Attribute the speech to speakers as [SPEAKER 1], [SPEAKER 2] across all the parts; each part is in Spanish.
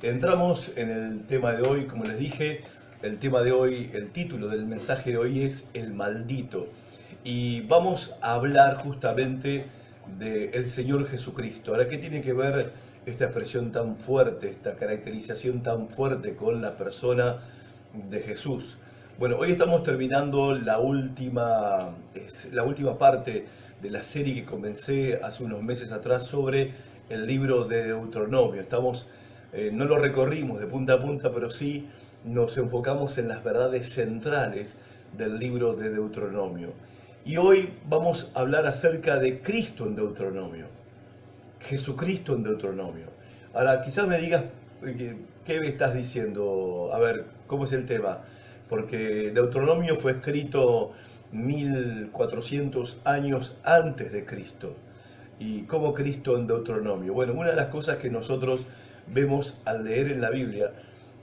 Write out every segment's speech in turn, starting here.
[SPEAKER 1] Entramos en el tema de hoy, como les dije, el tema de hoy, el título del mensaje de hoy es El maldito. Y vamos a hablar justamente del Señor Jesucristo. Ahora, ¿qué tiene que ver esta expresión tan fuerte, esta caracterización tan fuerte con la persona de Jesús? Bueno, hoy estamos terminando la última parte de la serie que comencé hace unos meses atrás sobre el libro de Deuteronomio. No lo recorrimos de punta a punta, pero sí nos enfocamos en las verdades centrales del libro de Deuteronomio. Y hoy vamos a hablar acerca de Cristo en Deuteronomio, Jesucristo en Deuteronomio. Ahora, quizás me digas, ¿qué me estás diciendo? A ver, ¿cómo es el tema? Porque Deuteronomio fue escrito 1400 años antes de Cristo. ¿Y cómo Cristo en Deuteronomio? Bueno, una de las cosas que nosotros vemos al leer en la Biblia,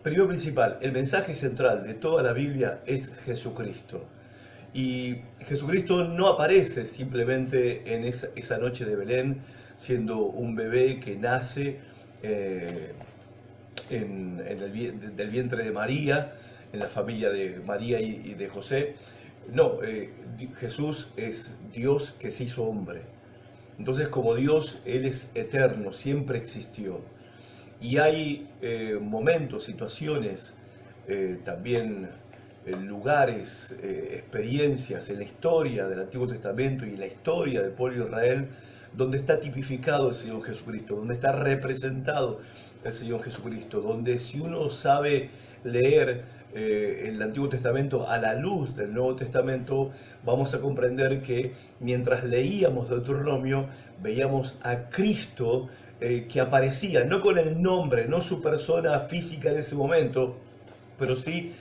[SPEAKER 1] primero principal, el mensaje central de toda la Biblia es Jesucristo. Y Jesucristo no aparece simplemente en esa noche de Belén, siendo un bebé que nace del vientre de María, en la familia de María y de José. No, Jesús es Dios que se hizo hombre. Entonces, como Dios, Él es eterno, siempre existió. Y hay momentos, situaciones, también lugares, experiencias en la historia del Antiguo Testamento y en la historia del pueblo de Israel, donde está tipificado el Señor Jesucristo, donde está representado el Señor Jesucristo, donde si uno sabe leer el Antiguo Testamento a la luz del Nuevo Testamento, vamos a comprender que mientras leíamos Deuteronomio, veíamos a Cristo que aparecía, no con el nombre, no su persona física en ese momento, pero sí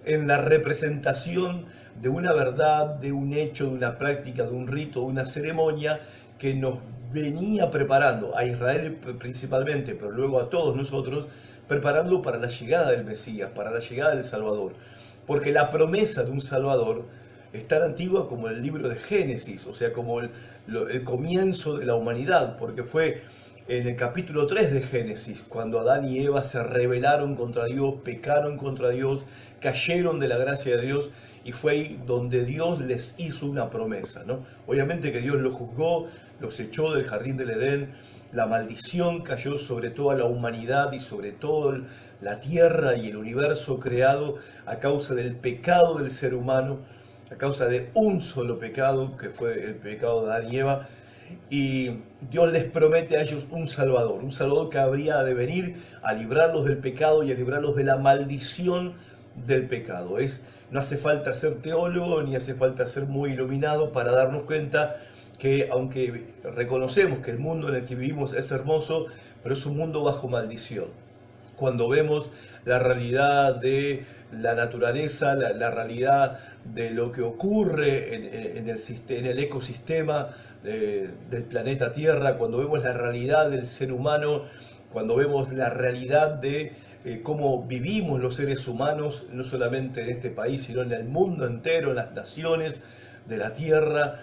[SPEAKER 1] en la representación de una verdad, de un hecho, de una práctica, de un rito, de una ceremonia que nos venía preparando, a Israel principalmente, pero luego a todos nosotros, preparando para la llegada del Mesías, para la llegada del Salvador. Porque la promesa de un Salvador es tan antigua como el libro de Génesis, o sea, como el comienzo de la humanidad, porque fue en el capítulo 3 de Génesis, cuando Adán y Eva se rebelaron contra Dios, pecaron contra Dios, cayeron de la gracia de Dios, y fue ahí donde Dios les hizo una promesa, ¿no? Obviamente que Dios los juzgó, los echó del jardín del Edén, la maldición cayó sobre toda la humanidad y sobre toda la tierra y el universo creado a causa del pecado del ser humano, a causa de un solo pecado, que fue el pecado de Adán y Eva. Y Dios les promete a ellos un Salvador que habría de venir a librarlos del pecado y a librarlos de la maldición del pecado. No hace falta ser teólogo ni hace falta ser muy iluminado para darnos cuenta que aunque reconocemos que el mundo en el que vivimos es hermoso, pero es un mundo bajo maldición. Cuando vemos la realidad de la naturaleza, la realidad de lo que ocurre en el ecosistema del planeta Tierra, cuando vemos la realidad del ser humano, cuando vemos la realidad de cómo vivimos los seres humanos, no solamente en este país, sino en el mundo entero, en las naciones de la Tierra,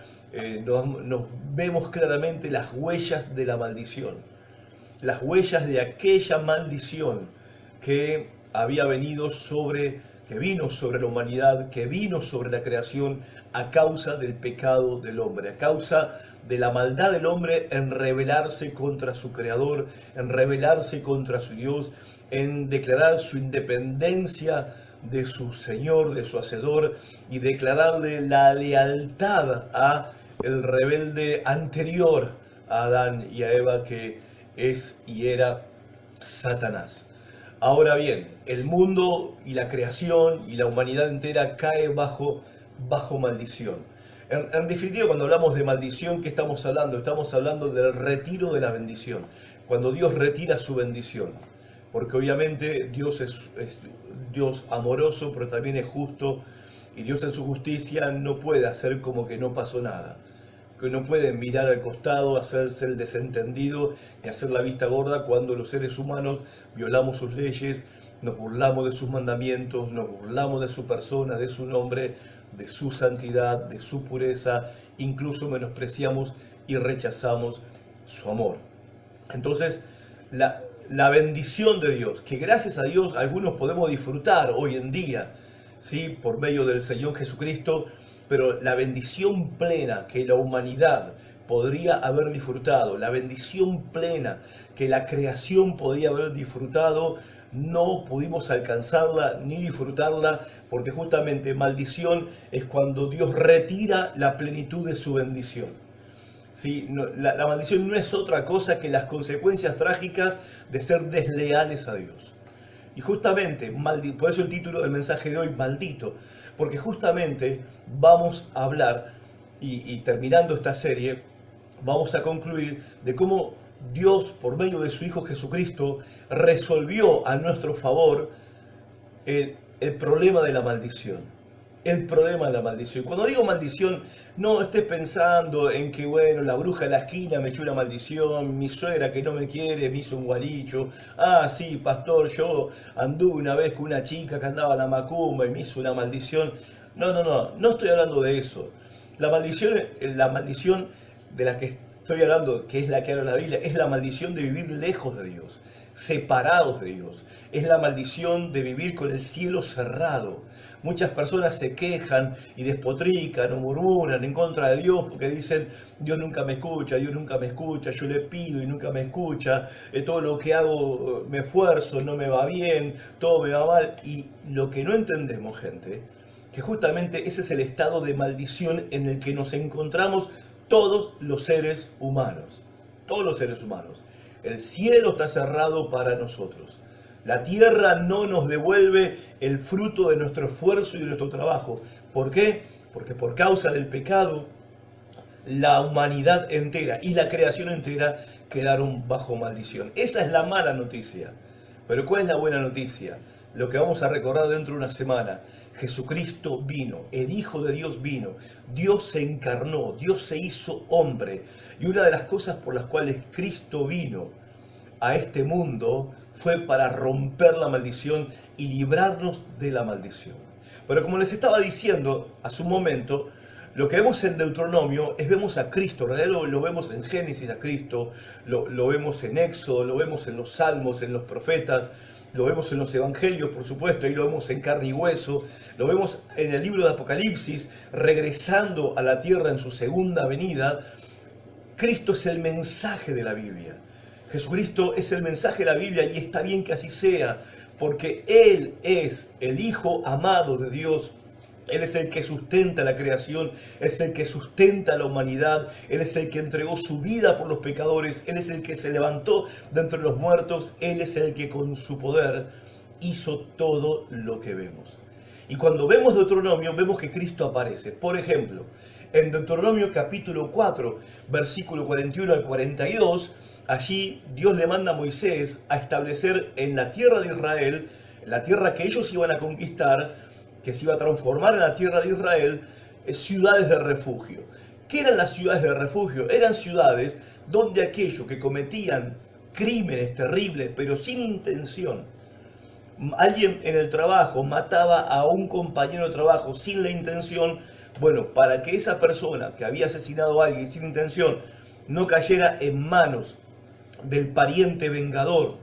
[SPEAKER 1] nos vemos claramente las huellas de la maldición, las huellas de aquella maldición que había que vino sobre la humanidad, que vino sobre la creación a causa del pecado del hombre, a causa de la maldad del hombre en rebelarse contra su creador, en rebelarse contra su Dios, en declarar su independencia de su Señor, de su Hacedor, y declararle la lealtad a el rebelde anterior a Adán y a Eva, que es y era Satanás. Ahora bien, el mundo y la creación y la humanidad entera cae bajo maldición. En definitiva, cuando hablamos de maldición, ¿qué estamos hablando? Estamos hablando del retiro de la bendición. Cuando Dios retira su bendición. Porque obviamente Dios es Dios amoroso, pero también es justo. Y Dios en su justicia no puede hacer como que no pasó nada. Que no puede mirar al costado, hacerse el desentendido y hacer la vista gorda cuando los seres humanos violamos sus leyes, nos burlamos de sus mandamientos, nos burlamos de su persona, de su nombre, de su santidad, de su pureza, incluso menospreciamos y rechazamos su amor. Entonces, la bendición de Dios, que gracias a Dios algunos podemos disfrutar hoy en día, ¿sí? Por medio del Señor Jesucristo, pero la bendición plena que la humanidad podría haber disfrutado, la bendición plena que la creación podía haber disfrutado, no pudimos alcanzarla ni disfrutarla, porque justamente maldición es cuando Dios retira la plenitud de su bendición. ¿Sí? La maldición no es otra cosa que las consecuencias trágicas de ser desleales a Dios. Y justamente, por eso el título del mensaje de hoy, maldito, porque justamente vamos a hablar, y terminando esta serie, vamos a concluir de cómo Dios, por medio de su Hijo Jesucristo, resolvió a nuestro favor el problema de la maldición. El problema de la maldición. Cuando digo maldición, no estés pensando en que, bueno, la bruja de la esquina me echó una maldición, mi suegra que no me quiere me hizo un gualicho, sí, pastor, yo anduve una vez con una chica que andaba en la macumba y me hizo una maldición. No estoy hablando de eso. La maldición de la que estoy hablando, que es la que habla la Biblia, es la maldición de vivir lejos de Dios, separados de Dios. Es la maldición de vivir con el cielo cerrado. Muchas personas se quejan y despotrican o murmuran en contra de Dios porque dicen, Dios nunca me escucha, Dios nunca me escucha, yo le pido y nunca me escucha, todo lo que hago me esfuerzo, no me va bien, todo me va mal. Y lo que no entendemos, gente, que justamente ese es el estado de maldición en el que nos encontramos todos los seres humanos. Todos los seres humanos. El cielo está cerrado para nosotros. La tierra no nos devuelve el fruto de nuestro esfuerzo y de nuestro trabajo. ¿Por qué? Porque por causa del pecado, la humanidad entera y la creación entera quedaron bajo maldición. Esa es la mala noticia. Pero ¿cuál es la buena noticia? Lo que vamos a recordar dentro de una semana. Jesucristo vino, el Hijo de Dios vino, Dios se encarnó, Dios se hizo hombre. Y una de las cosas por las cuales Cristo vino a este mundo fue para romper la maldición y librarnos de la maldición. Pero como les estaba diciendo hace un momento, lo que vemos en Deuteronomio vemos a Cristo, en realidad lo vemos en Génesis a Cristo, lo vemos en Éxodo, lo vemos en los Salmos, en los profetas, lo vemos en los Evangelios, por supuesto, ahí lo vemos en carne y hueso, lo vemos en el libro de Apocalipsis, regresando a la tierra en su segunda venida. Cristo es el mensaje de la Biblia. Jesucristo es el mensaje de la Biblia y está bien que así sea, porque Él es el Hijo amado de Dios. Él es el que sustenta la creación, es el que sustenta la humanidad, Él es el que entregó su vida por los pecadores, Él es el que se levantó de entre los muertos, Él es el que con su poder hizo todo lo que vemos. Y cuando vemos Deuteronomio, vemos que Cristo aparece. Por ejemplo, en Deuteronomio capítulo 4, versículo 41 al 42, allí Dios le manda a Moisés a establecer en la tierra de Israel, la tierra que ellos iban a conquistar, que se iba a transformar en la tierra de Israel, ciudades de refugio. ¿Qué eran las ciudades de refugio? Eran ciudades donde aquellos que cometían crímenes terribles, pero sin intención, alguien en el trabajo mataba a un compañero de trabajo sin la intención, bueno, para que esa persona que había asesinado a alguien sin intención no cayera en manos del pariente vengador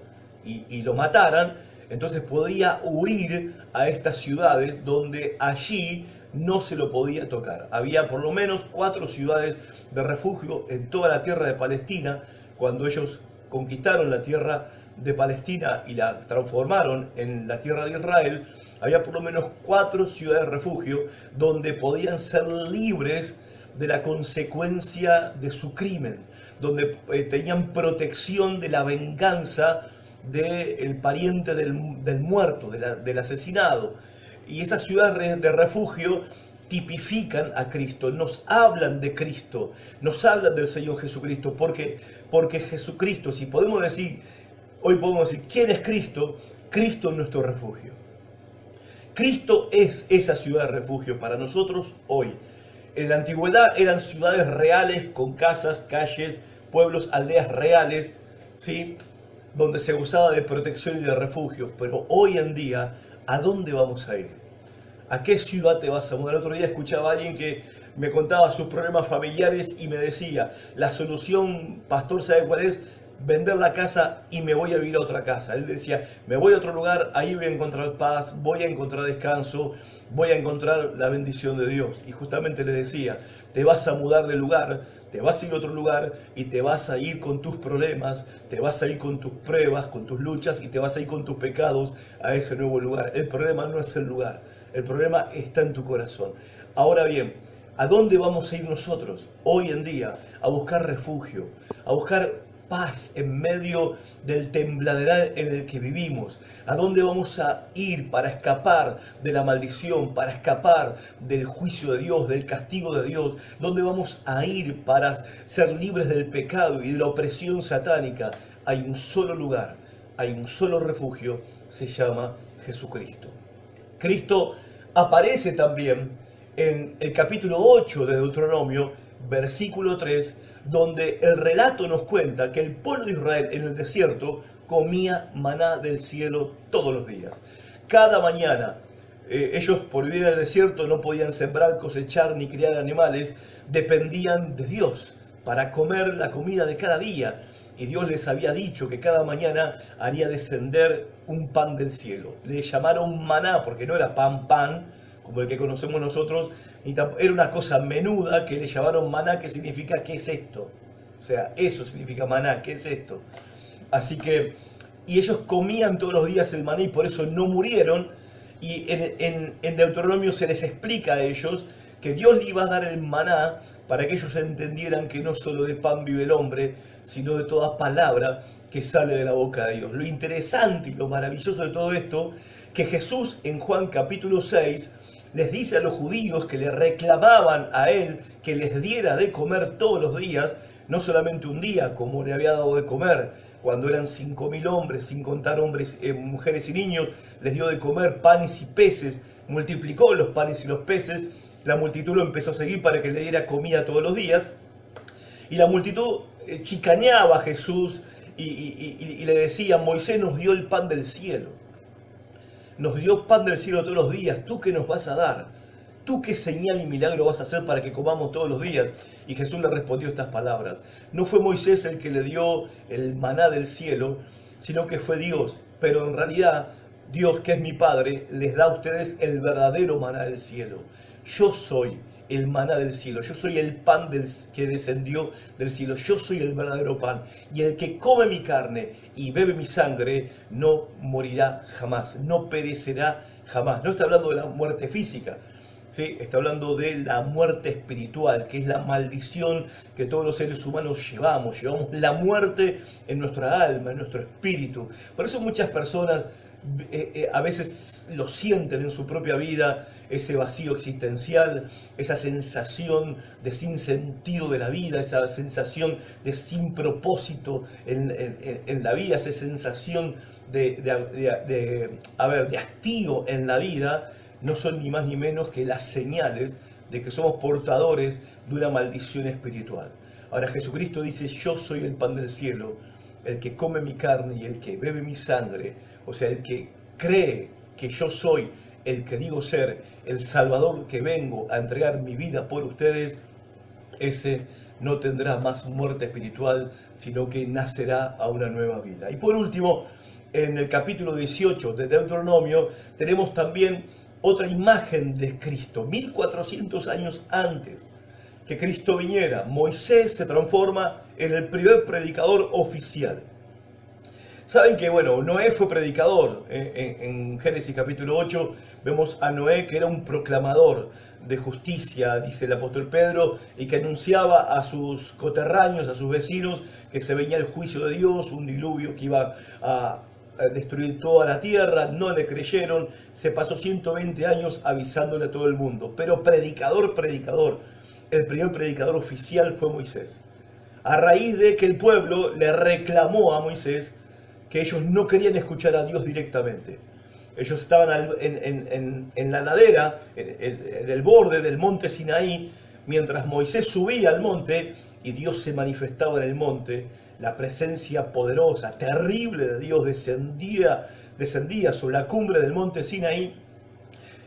[SPEAKER 1] y lo mataran, entonces podía huir a estas ciudades donde allí no se lo podía tocar. Había por lo menos 4 ciudades de refugio en toda la tierra de Palestina. Cuando ellos conquistaron la tierra de Palestina y la transformaron en la tierra de Israel, había por lo menos 4 ciudades de refugio donde podían ser libres de la consecuencia de su crimen, donde tenían protección de la venganza del pariente del muerto, del asesinado. Y esas ciudades de refugio tipifican a Cristo, nos hablan de Cristo, nos hablan del Señor Jesucristo, porque Jesucristo, si podemos decir, hoy podemos decir, ¿quién es Cristo? Cristo es nuestro refugio. Cristo es esa ciudad de refugio para nosotros hoy. En la antigüedad eran ciudades reales con casas, calles, pueblos, aldeas reales, ¿sí?, donde se gozaba de protección y de refugio. Pero hoy en día, ¿a dónde vamos a ir? ¿A qué ciudad te vas a mudar? El otro día escuchaba a alguien que me contaba sus problemas familiares y me decía, la solución, pastor, ¿sabe cuál es? vender la casa y me voy a vivir a otra casa. Él decía, me voy a otro lugar, ahí voy a encontrar paz, voy a encontrar descanso, voy a encontrar la bendición de Dios. Y justamente le decía, te vas a mudar de lugar, te vas a ir a otro lugar y te vas a ir con tus problemas, te vas a ir con tus pruebas, con tus luchas y te vas a ir con tus pecados a ese nuevo lugar. El problema no es el lugar, el problema está en tu corazón. Ahora bien, ¿a dónde vamos a ir nosotros hoy en día? A buscar refugio, a buscar paz en medio del tembladeral en el que vivimos. ¿A dónde vamos a ir para escapar de la maldición, para escapar del juicio de Dios, del castigo de Dios? ¿Dónde vamos a ir para ser libres del pecado y de la opresión satánica? Hay un solo lugar, hay un solo refugio, se llama Jesucristo. Cristo aparece también en el capítulo 8 de Deuteronomio, versículo 3, donde el relato nos cuenta que el pueblo de Israel en el desierto comía maná del cielo todos los días. Cada mañana ellos, por vivir en el desierto, no podían sembrar, cosechar ni criar animales, dependían de Dios para comer la comida de cada día. Y Dios les había dicho que cada mañana haría descender un pan del cielo. Le llamaron maná porque no era pan, como el que conocemos nosotros, era una cosa menuda que le llamaron maná, que significa ¿qué es esto? O sea, eso significa maná, ¿qué es esto? Así que, y ellos comían todos los días el maná y por eso no murieron. Y en Deuteronomio se les explica a ellos que Dios le iba a dar el maná para que ellos entendieran que no solo de pan vive el hombre, sino de toda palabra que sale de la boca de Dios. Lo interesante y lo maravilloso de todo esto, que Jesús en Juan capítulo 6 les dice a los judíos que le reclamaban a él que les diera de comer todos los días, no solamente un día como le había dado de comer cuando eran 5.000 hombres, sin contar hombres, mujeres y niños, les dio de comer panes y peces, multiplicó los panes y los peces, la multitud lo empezó a seguir para que le diera comida todos los días, y la multitud chicaneaba a Jesús y le decía, Moisés nos dio el pan del cielo. Nos dio pan del cielo todos los días. ¿Tú qué nos vas a dar? ¿Tú qué señal y milagro vas a hacer para que comamos todos los días? Y Jesús le respondió estas palabras. No fue Moisés el que le dio el maná del cielo, sino que fue Dios. Pero en realidad, Dios, que es mi Padre, les da a ustedes el verdadero maná del cielo. Yo soy el maná del cielo, yo soy el pan que descendió del cielo, yo soy el verdadero pan, y el que come mi carne y bebe mi sangre no morirá jamás, no perecerá jamás. No está hablando de la muerte física, ¿sí? Está hablando de la muerte espiritual, que es la maldición que todos los seres humanos llevamos la muerte en nuestra alma, en nuestro espíritu. Por eso muchas personas a veces lo sienten en su propia vida, ese vacío existencial, esa sensación de sin sentido de la vida, esa sensación de sin propósito en la vida, esa sensación de hastío en la vida, no son ni más ni menos que las señales de que somos portadores de una maldición espiritual. Ahora Jesucristo dice, yo soy el pan del cielo, el que come mi carne y el que bebe mi sangre, o sea, el que cree que yo soy el que digo ser, el Salvador que vengo a entregar mi vida por ustedes, ese no tendrá más muerte espiritual, sino que nacerá a una nueva vida. Y por último, en el capítulo 18 de Deuteronomio, tenemos también otra imagen de Cristo, 1400 años antes que Cristo viniera. Moisés se transforma en el primer predicador oficial. Saben que, bueno, Noé fue predicador. En Génesis capítulo 8 vemos a Noé que era un proclamador de justicia, dice el apóstol Pedro, y que anunciaba a sus coterráneos, a sus vecinos, que se venía el juicio de Dios, un diluvio que iba a destruir toda la tierra. No le creyeron, se pasó 120 años avisándole a todo el mundo. Pero predicador, el primer predicador oficial fue Moisés. A raíz de que el pueblo le reclamó a Moisés que ellos no querían escuchar a Dios directamente. Ellos estaban en la ladera, en el borde del monte Sinaí, mientras Moisés subía al monte y Dios se manifestaba en el monte. La presencia poderosa, terrible de Dios descendía sobre la cumbre del monte Sinaí.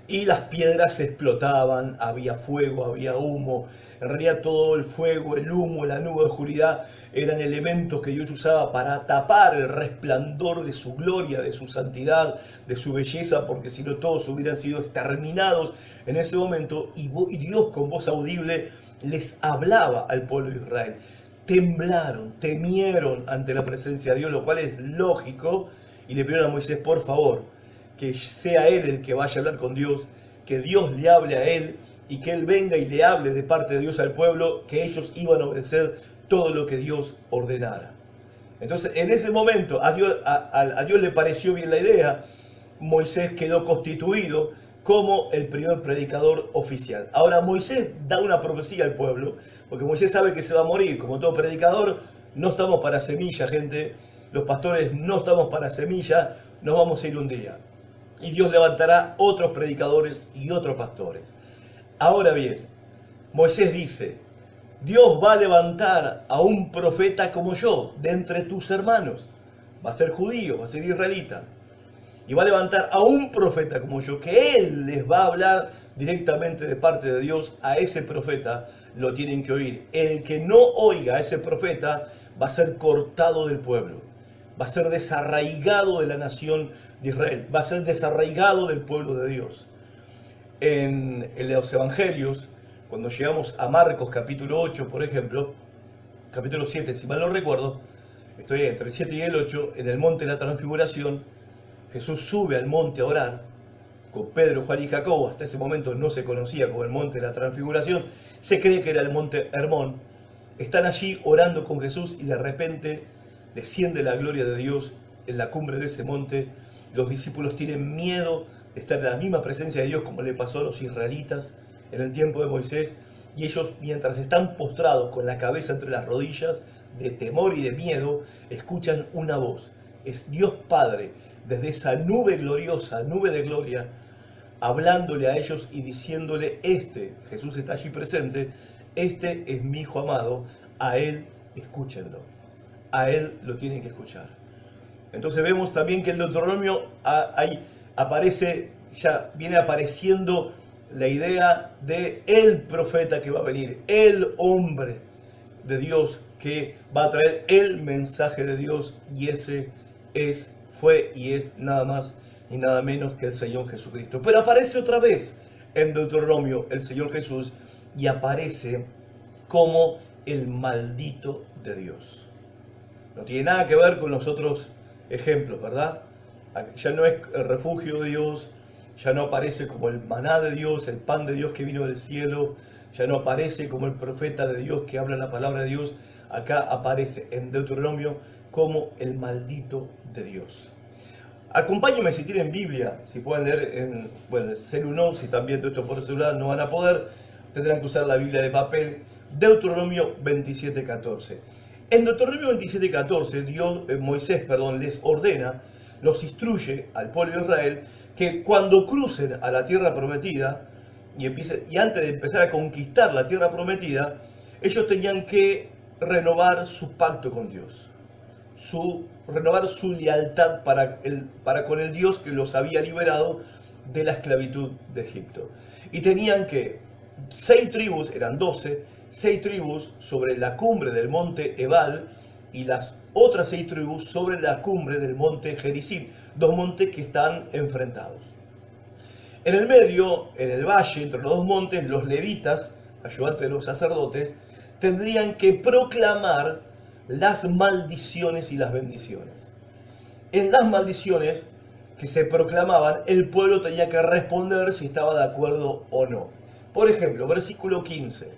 [SPEAKER 1] y las piedras explotaban, había fuego, había humo. En realidad todo el fuego, el humo, la nube de oscuridad eran elementos que Dios usaba para tapar el resplandor de su gloria, de su santidad, de su belleza, porque si no todos hubieran sido exterminados en ese momento, y Dios con voz audible les hablaba al pueblo de Israel. Temblaron, temieron ante la presencia de Dios, lo cual es lógico, y le pidieron a Moisés, por favor, que sea él el que vaya a hablar con Dios, que Dios le hable a él, y que él venga y le hable de parte de Dios al pueblo, que ellos iban a obedecer todo lo que Dios ordenara. Entonces, en ese momento, a Dios le pareció bien la idea. Moisés quedó constituido como el primer predicador oficial. Ahora, Moisés da una profecía al pueblo, porque Moisés sabe que se va a morir. Como todo predicador, no estamos para semilla, gente. Los pastores no estamos para semilla, nos vamos a ir un día. Y Dios levantará otros predicadores y otros pastores. Ahora bien, Moisés dice, Dios va a levantar a un profeta como yo, de entre tus hermanos. Va a ser judío, va a ser israelita. Y va a levantar a un profeta como yo, que él les va a hablar directamente de parte de Dios. A ese profeta lo tienen que oír. El que no oiga a ese profeta va a ser cortado del pueblo. Va a ser desarraigado de la nación de Israel. Va a ser desarraigado del pueblo de Dios. En los evangelios, cuando llegamos a Marcos capítulo 8, por ejemplo, capítulo 7, si mal no recuerdo, estoy entre el 7 y el 8, en el monte de la transfiguración, Jesús sube al monte a orar con Pedro, Juan y Jacobo. Hasta ese momento no se conocía como el monte de la transfiguración, se cree que era el monte Hermón. Están allí orando con Jesús y de repente desciende la gloria de Dios en la cumbre de ese monte. Los discípulos tienen miedo de estar en la misma presencia de Dios como le pasó a los israelitas en el tiempo de Moisés, y ellos, mientras están postrados con la cabeza entre las rodillas, de temor y de miedo, escuchan una voz. Es Dios Padre, desde esa nube gloriosa, nube de gloria, hablándole a ellos y diciéndole, Jesús está allí presente, este es mi Hijo amado, a él escúchenlo, a él lo tienen que escuchar. Entonces vemos también que en Deuteronomio ahí aparece, ya viene apareciendo la idea de el profeta que va a venir, el hombre de Dios que va a traer el mensaje de Dios, y ese fue y es nada más ni nada menos que el Señor Jesucristo. Pero aparece otra vez en Deuteronomio el Señor Jesús, y aparece como el maldito de Dios. No tiene nada que ver con los otros ejemplos, ¿verdad? Ya no es el refugio de Dios, ya no aparece como el maná de Dios, el pan de Dios que vino del cielo, ya no aparece como el profeta de Dios que habla la palabra de Dios. Acá aparece en Deuteronomio como el maldito de Dios. Acompáñenme si tienen Biblia, si pueden leer en el celular, no, si están viendo esto por el celular no van a poder, tendrán que usar la Biblia de papel. Deuteronomio 27:14. En Deuteronomio 27:14, Moisés les ordena, los instruye al pueblo de Israel, que cuando crucen a la tierra prometida, y antes de empezar a conquistar la tierra prometida, ellos tenían que renovar su pacto con Dios, renovar su lealtad para con el Dios que los había liberado de la esclavitud de Egipto. Y tenían que 6 tribus, eran 12, 6 tribus sobre la cumbre del monte Ebal, y las otras 6 tribus sobre la cumbre del monte Gerizim, 2 montes que están enfrentados. En el medio, en el valle, entre los 2 montes, los levitas, ayudantes de los sacerdotes, tendrían que proclamar las maldiciones y las bendiciones. En las maldiciones que se proclamaban, el pueblo tenía que responder si estaba de acuerdo o no. Por ejemplo, versículo 15.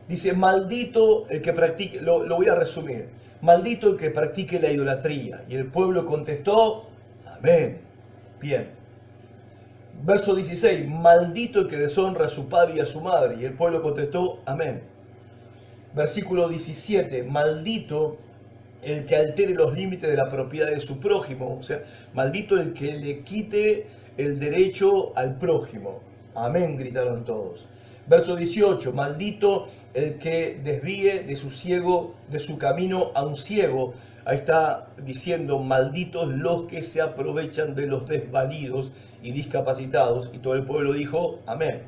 [SPEAKER 1] Dice, maldito el que practique, lo voy a resumir, maldito el que practique la idolatría. Y el pueblo contestó, amén. Bien. Verso 16, maldito el que deshonra a su padre y a su madre. Y el pueblo contestó, amén. Versículo 17, maldito el que altere los límites de la propiedad de su prójimo. O sea, maldito el que le quite el derecho al prójimo. Amén, gritaron todos. Verso 18, maldito el que desvíe de su camino a un ciego, Ahí está diciendo, malditos los que se aprovechan de los desvalidos y discapacitados. Y todo el pueblo dijo, amén.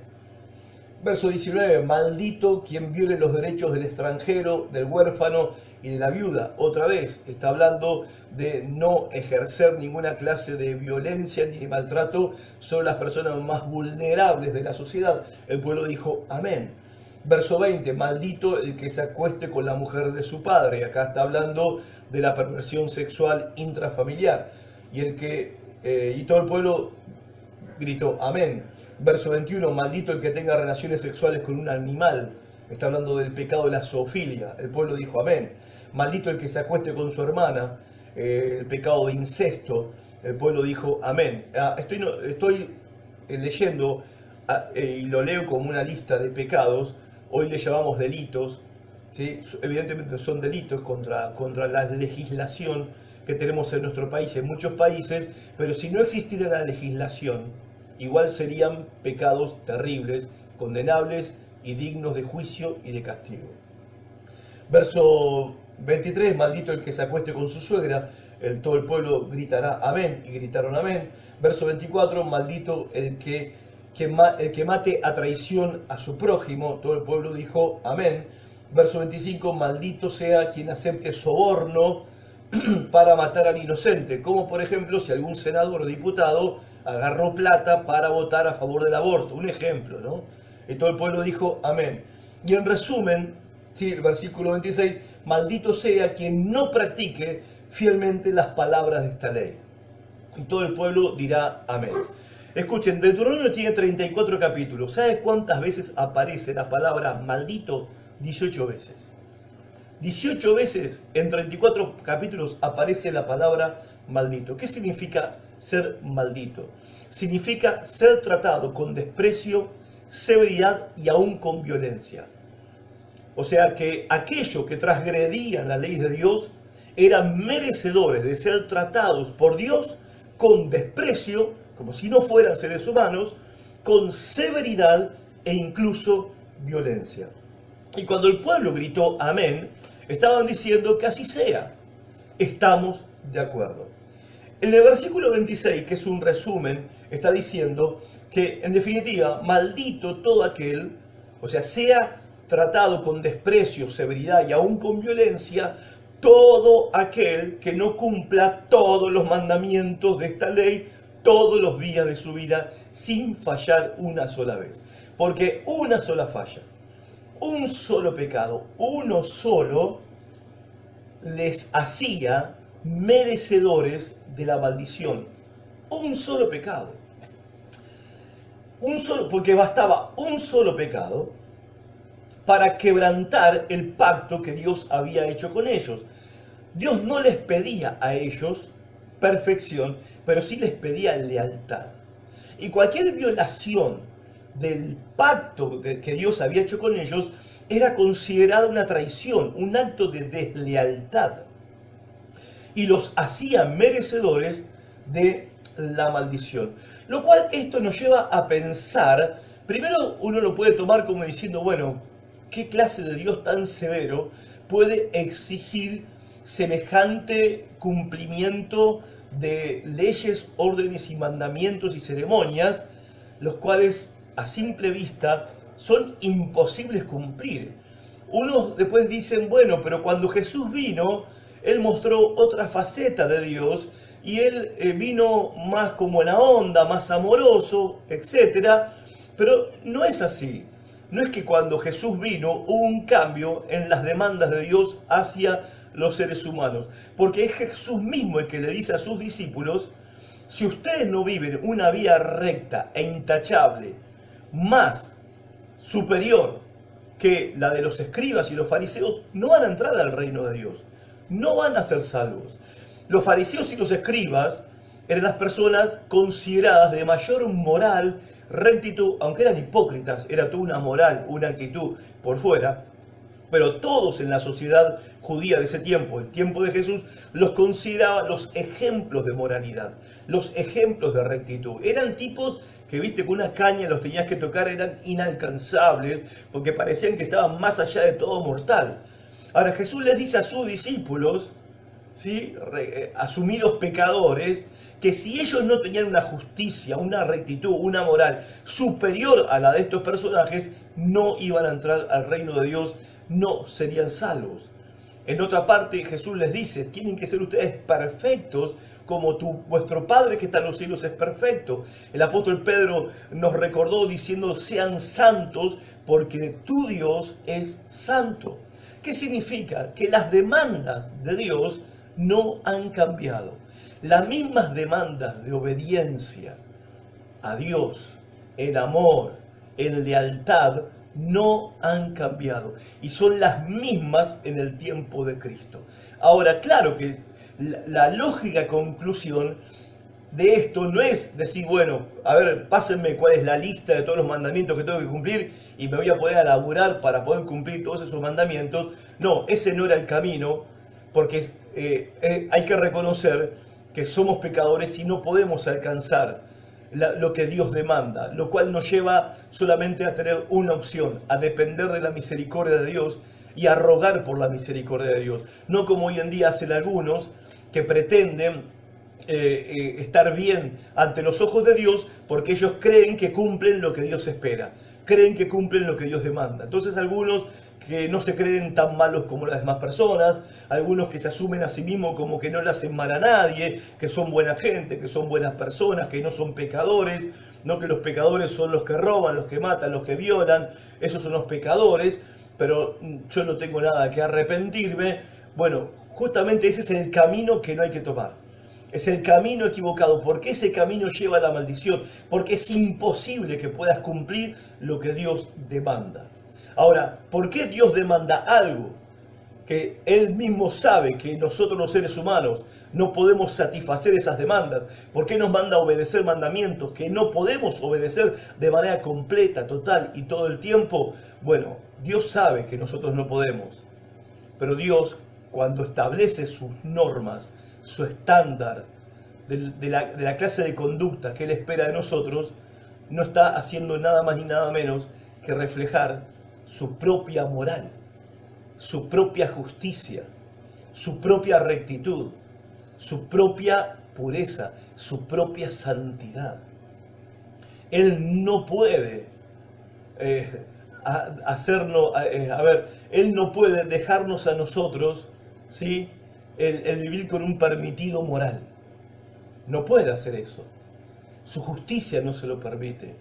[SPEAKER 1] Verso 19, maldito quien viole los derechos del extranjero, del huérfano y de la viuda. Otra vez, está hablando de no ejercer ninguna clase de violencia ni de maltrato sobre las personas más vulnerables de la sociedad. El pueblo dijo, amén. Verso 20, maldito el que se acueste con la mujer de su padre. Acá está hablando de la perversión sexual intrafamiliar. Y todo el pueblo gritó, amén. Verso 21, maldito el que tenga relaciones sexuales con un animal. Está hablando del pecado de la zoofilia. El pueblo dijo, amén. Maldito el que se acueste con su hermana, el pecado de incesto. El pueblo dijo, amén. Estoy leyendo y lo leo como una lista de pecados. Hoy le llamamos delitos, ¿sí? Evidentemente son delitos contra la legislación que tenemos en nuestro país, en muchos países, pero si no existiera la legislación, igual serían pecados terribles, condenables y dignos de juicio y de castigo. Verso 23, maldito el que se acueste con su suegra. Todo el pueblo gritará amén, y gritaron amén. Verso 24, maldito el que mate a traición a su prójimo. Todo el pueblo dijo amén. Verso 25, maldito sea quien acepte soborno para matar al inocente, como por ejemplo si algún senador o diputado agarró plata para votar a favor del aborto, un ejemplo, ¿no? Y todo el pueblo dijo amén. Y en resumen, sí, el versículo 26, maldito sea quien no practique fielmente las palabras de esta ley. Y todo el pueblo dirá amén. Escuchen, Deuteronomio tiene 34 capítulos. ¿Sabe cuántas veces aparece la palabra maldito? 18 veces. 18 veces en 34 capítulos aparece la palabra maldito. ¿Qué significa ser maldito? Significa ser tratado con desprecio, severidad y aún con violencia. O sea que aquellos que transgredían la ley de Dios eran merecedores de ser tratados por Dios con desprecio, como si no fueran seres humanos, con severidad e incluso violencia. Y cuando el pueblo gritó amén, estaban diciendo que así sea. Estamos de acuerdo. En el versículo 26, que es un resumen, está diciendo que en definitiva, maldito todo aquel, o sea tratado con desprecio, severidad y aún con violencia, todo aquel que no cumpla todos los mandamientos de esta ley todos los días de su vida sin fallar una sola vez. Porque una sola falla, un solo pecado, uno solo les hacía merecedores de la maldición. Un solo pecado. Porque bastaba un solo pecado para quebrantar el pacto que Dios había hecho con ellos. Dios no les pedía a ellos perfección, pero sí les pedía lealtad. Y cualquier violación del pacto que Dios había hecho con ellos era considerada una traición, un acto de deslealtad. Y los hacía merecedores de la maldición. Lo cual esto nos lleva a pensar, primero uno lo puede tomar como diciendo, bueno, ¿qué clase de Dios tan severo puede exigir semejante cumplimiento de leyes, órdenes y mandamientos y ceremonias, los cuales a simple vista son imposibles cumplir? Unos después dicen, bueno, pero cuando Jesús vino, Él mostró otra faceta de Dios y Él vino más como buena onda, más amoroso, etc. Pero no es así. No es que cuando Jesús vino hubo un cambio en las demandas de Dios hacia los seres humanos. Porque es Jesús mismo el que le dice a sus discípulos, si ustedes no viven una vida recta e intachable, más superior que la de los escribas y los fariseos, no van a entrar al reino de Dios. No van a ser salvos. Los fariseos y los escribas eran las personas consideradas de mayor moral, rectitud, aunque eran hipócritas, era toda una moral, una actitud por fuera, pero todos en la sociedad judía de ese tiempo, el tiempo de Jesús, los consideraban los ejemplos de moralidad, los ejemplos de rectitud. Eran tipos que, viste, con una caña los tenías que tocar, eran inalcanzables, porque parecían que estaban más allá de todo mortal. Ahora Jesús les dice a sus discípulos, ¿sí? Asumidos pecadores, que si ellos no tenían una justicia, una rectitud, una moral superior a la de estos personajes, no iban a entrar al reino de Dios, no serían salvos. En otra parte Jesús les dice, tienen que ser ustedes perfectos como vuestro Padre que está en los cielos es perfecto. El apóstol Pedro nos recordó diciendo, sean santos porque tu Dios es santo. ¿Qué significa? Que las demandas de Dios no han cambiado. Las mismas demandas de obediencia a Dios, en amor, en lealtad, no han cambiado y son las mismas en el tiempo de Cristo. Ahora, claro que la lógica conclusión de esto no es decir, bueno, a ver, pásenme cuál es la lista de todos los mandamientos que tengo que cumplir y me voy a poner a laburar para poder cumplir todos esos mandamientos. No, ese no era el camino, porque hay que reconocer que somos pecadores y no podemos alcanzar lo que Dios demanda, lo cual nos lleva solamente a tener una opción, a depender de la misericordia de Dios y a rogar por la misericordia de Dios. No como hoy en día hacen algunos que pretenden estar bien ante los ojos de Dios porque ellos creen que cumplen lo que Dios espera, creen que cumplen lo que Dios demanda. Entonces algunos que no se creen tan malos como las demás personas, algunos que se asumen a sí mismos como que no le hacen mal a nadie, que son buena gente, que son buenas personas, que no son pecadores, no que los pecadores son los que roban, los que matan, los que violan, esos son los pecadores, pero yo no tengo nada que arrepentirme. Bueno, justamente ese es el camino que no hay que tomar. Es el camino equivocado, porque ese camino lleva a la maldición, porque es imposible que puedas cumplir lo que Dios demanda. Ahora, ¿por qué Dios demanda algo que Él mismo sabe que nosotros los seres humanos no podemos satisfacer esas demandas? ¿Por qué nos manda a obedecer mandamientos que no podemos obedecer de manera completa, total y todo el tiempo? Bueno, Dios sabe que nosotros no podemos, pero Dios, cuando establece sus normas, su estándar de la clase de conducta que Él espera de nosotros, no está haciendo nada más ni nada menos que reflejar su propia moral, su propia justicia, su propia rectitud, su propia pureza, su propia santidad. Él no puede Él no puede dejarnos a nosotros, ¿sí?, el vivir con un permitido moral. No puede hacer eso. Su justicia no se lo permite.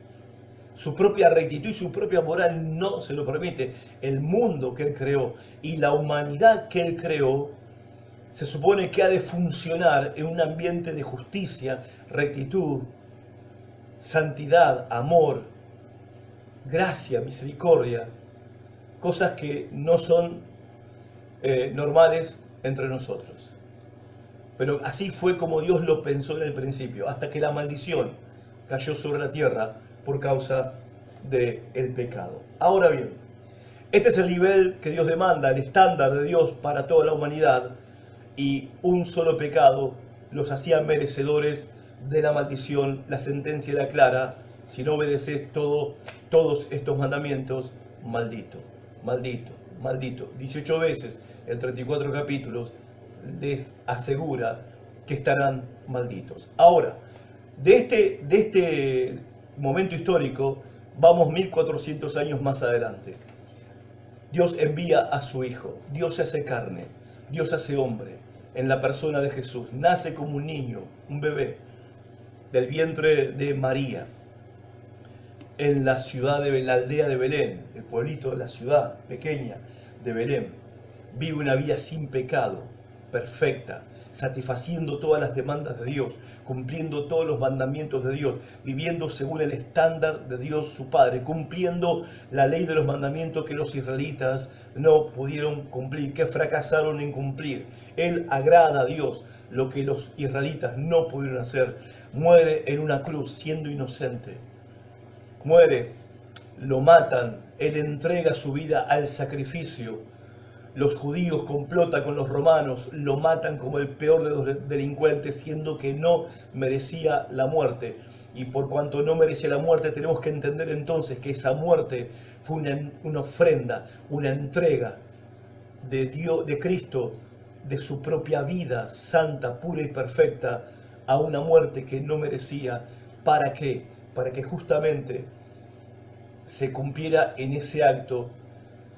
[SPEAKER 1] Su propia rectitud y su propia moral no se lo permite. El mundo que Él creó y la humanidad que Él creó se supone que ha de funcionar en un ambiente de justicia, rectitud, santidad, amor, gracia, misericordia, cosas que no son normales entre nosotros. Pero así fue como Dios lo pensó en el principio, hasta que la maldición cayó sobre la tierra por causa del pecado. Ahora bien, este es el nivel que Dios demanda, el estándar de Dios para toda la humanidad, y un solo pecado los hacía merecedores de la maldición. La sentencia era clara: si no obedeces todos estos mandamientos, maldito, maldito, maldito. 18 veces en 34 capítulos les asegura que estarán malditos. Ahora, de este momento histórico, vamos 1400 años más adelante. Dios envía a su Hijo, Dios se hace carne, Dios se hace hombre, en la persona de Jesús. Nace como un niño, un bebé, del vientre de María, en la ciudad de la aldea de Belén, el pueblito de la ciudad pequeña de Belén. Vive una vida sin pecado, perfecta, satisfaciendo todas las demandas de Dios, cumpliendo todos los mandamientos de Dios, viviendo según el estándar de Dios su Padre, cumpliendo la ley de los mandamientos que los israelitas no pudieron cumplir, que fracasaron en cumplir. Él agrada a Dios, lo que los israelitas no pudieron hacer. Muere en una cruz siendo inocente. Muere, lo matan, Él entrega su vida al sacrificio. Los judíos complotan con los romanos, lo matan como el peor de los delincuentes, siendo que no merecía la muerte. Y por cuanto no merecía la muerte, tenemos que entender entonces que esa muerte fue una ofrenda, una entrega de Dios, de Cristo, de su propia vida santa, pura y perfecta a una muerte que no merecía. ¿Para qué? Para que justamente se cumpliera en ese acto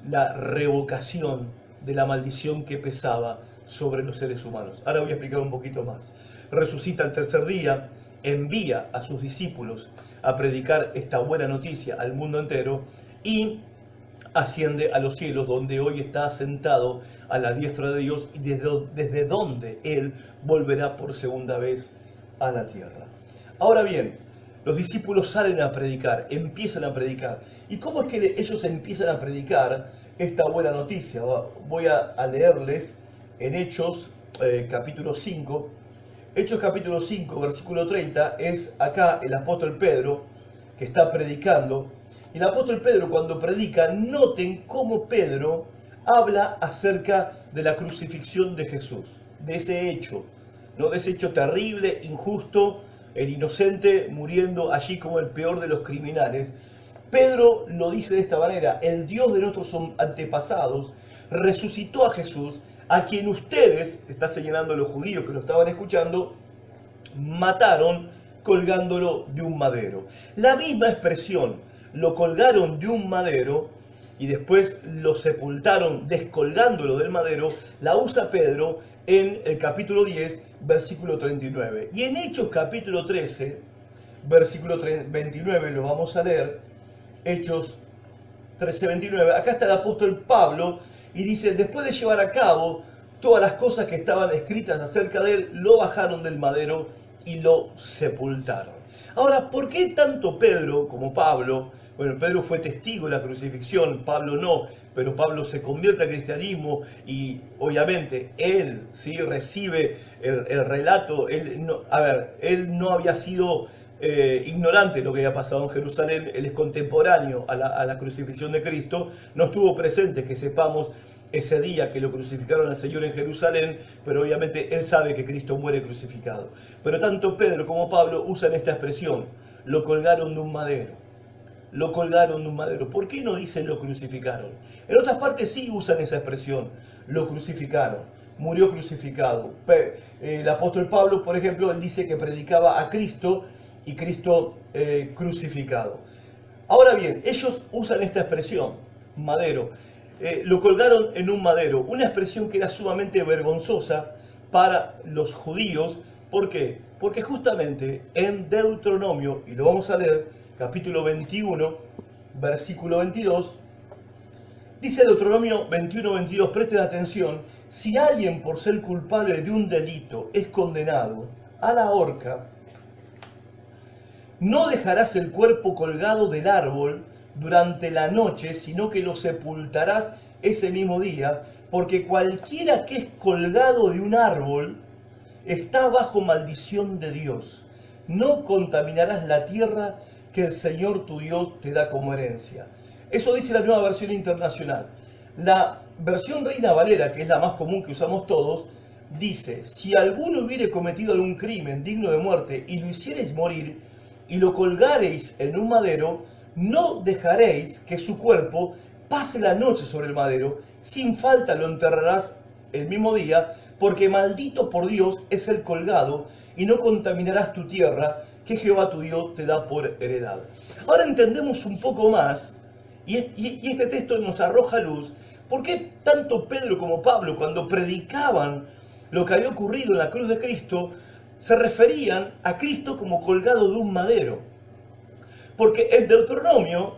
[SPEAKER 1] la revocación de la maldición que pesaba sobre los seres humanos. Ahora voy a explicar un poquito más. Resucita al tercer día, envía a sus discípulos a predicar esta buena noticia al mundo entero y asciende a los cielos, donde hoy está sentado a la diestra de Dios y desde donde Él volverá por segunda vez a la tierra. Ahora bien, los discípulos salen a predicar, empiezan a predicar. ¿Y cómo es que ellos empiezan a predicar esta buena noticia? Voy a leerles en Hechos capítulo 5. Hechos capítulo 5, versículo 30, es acá el apóstol Pedro que está predicando. Y el apóstol Pedro, cuando predica, noten cómo Pedro habla acerca de la crucifixión de Jesús, de ese hecho, ¿no? De ese hecho terrible, injusto, el inocente muriendo allí como el peor de los criminales. Pedro lo dice de esta manera: el Dios de nuestros antepasados resucitó a Jesús, a quien ustedes, está señalando a los judíos que lo estaban escuchando, mataron colgándolo de un madero. La misma expresión, lo colgaron de un madero y después lo sepultaron descolgándolo del madero, la usa Pedro en el capítulo 10, versículo 39. Y en Hechos capítulo 13, versículo 29, lo vamos a leer, Hechos 13, 29, acá está el apóstol Pablo y dice: después de llevar a cabo todas las cosas que estaban escritas acerca de él, lo bajaron del madero y lo sepultaron. Ahora, ¿por qué tanto Pedro como Pablo? Bueno, Pedro fue testigo de la crucifixión, Pablo no, pero Pablo se convierte al cristianismo y obviamente él sí recibe el relato. Él no había sido ignorante de lo que había pasado en Jerusalén, él es contemporáneo a la crucifixión de Cristo, no estuvo presente, que sepamos, ese día que lo crucificaron al Señor en Jerusalén, pero obviamente él sabe que Cristo muere crucificado. Pero tanto Pedro como Pablo usan esta expresión: lo colgaron de un madero. Lo colgaron de un madero. ¿Por qué no dicen lo crucificaron? En otras partes sí usan esa expresión, lo crucificaron, murió crucificado. El apóstol Pablo, por ejemplo, él dice que predicaba a Cristo y Cristo crucificado. Ahora bien, ellos usan esta expresión, madero. Lo colgaron en un madero, una expresión que era sumamente vergonzosa para los judíos. ¿Por qué? Porque justamente en Deuteronomio, y lo vamos a leer, capítulo 21, versículo 22, dice Deuteronomio 21, 22, presten atención: si alguien por ser culpable de un delito es condenado a la horca, no dejarás el cuerpo colgado del árbol durante la noche, sino que lo sepultarás ese mismo día, porque cualquiera que es colgado de un árbol está bajo maldición de Dios. No contaminarás la tierra que el Señor tu Dios te da como herencia. Eso dice la Nueva Versión Internacional. La versión Reina Valera, que es la más común que usamos todos, dice: si alguno hubiere cometido algún crimen digno de muerte y lo hiciereis morir y lo colgareis en un madero, no dejaréis que su cuerpo pase la noche sobre el madero, sin falta lo enterrarás el mismo día, porque maldito por Dios es el colgado, y no contaminarás tu tierra, que Jehová tu Dios te da por heredad. Ahora entendemos un poco más, y este texto nos arroja luz, por qué tanto Pedro como Pablo, cuando predicaban lo que había ocurrido en la cruz de Cristo, se referían a Cristo como colgado de un madero. Porque en Deuteronomio,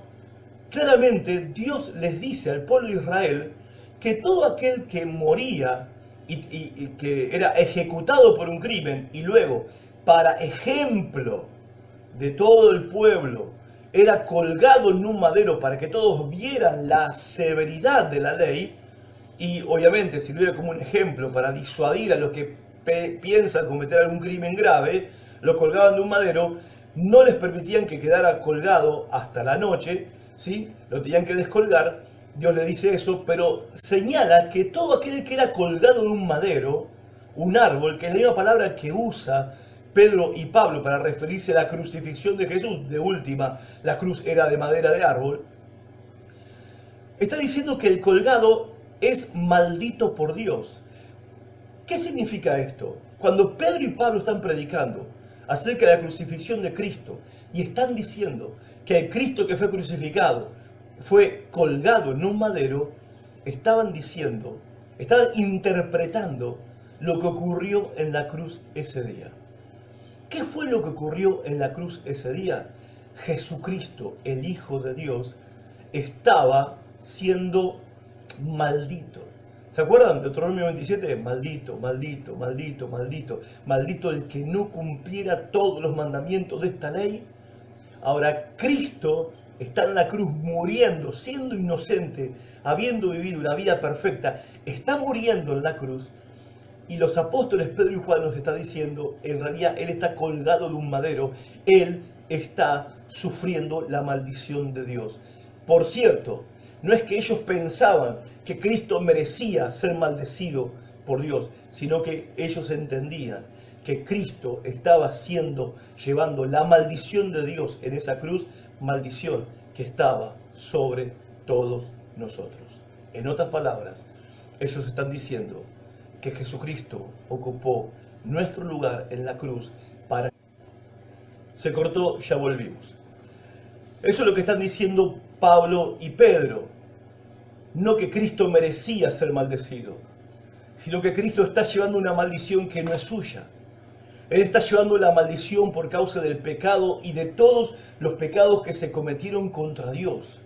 [SPEAKER 1] claramente Dios les dice al pueblo de Israel que todo aquel que moría y que era ejecutado por un crimen y luego, para ejemplo de todo el pueblo, era colgado en un madero para que todos vieran la severidad de la ley, y obviamente sirviera como un ejemplo para disuadir a los que piensan cometer algún crimen grave, lo colgaban de un madero, no les permitían que quedara colgado hasta la noche, ¿sí? Lo tenían que descolgar. Dios le dice eso, pero señala que todo aquel que era colgado en un madero, un árbol, que es la misma palabra que usa Pedro y Pablo para referirse a la crucifixión de Jesús, de última, la cruz era de madera de árbol, está diciendo que el colgado es maldito por Dios. ¿Qué significa esto? Cuando Pedro y Pablo están predicando acerca de la crucifixión de Cristo y están diciendo que el Cristo que fue crucificado fue colgado en un madero, estaban diciendo, estaban interpretando lo que ocurrió en la cruz ese día. ¿Qué fue lo que ocurrió en la cruz ese día? Jesucristo, el Hijo de Dios, estaba siendo maldito. ¿Se acuerdan de Deuteronomio 27? Maldito, maldito, maldito, maldito, maldito el que no cumpliera todos los mandamientos de esta ley. Ahora Cristo está en la cruz muriendo, siendo inocente, habiendo vivido una vida perfecta, está muriendo en la cruz. Y los apóstoles Pedro y Juan nos están diciendo, en realidad Él está colgado de un madero, Él está sufriendo la maldición de Dios. Por cierto, no es que ellos pensaban que Cristo merecía ser maldecido por Dios, sino que ellos entendían que Cristo estaba llevando la maldición de Dios en esa cruz, maldición que estaba sobre todos nosotros. En otras palabras, ellos están diciendo que Jesucristo ocupó nuestro lugar en la cruz para... Se cortó, ya volvimos. Eso es lo que están diciendo Pablo y Pedro. No que Cristo merecía ser maldecido, sino que Cristo está llevando una maldición que no es suya. Él está llevando la maldición por causa del pecado y de todos los pecados que se cometieron contra Dios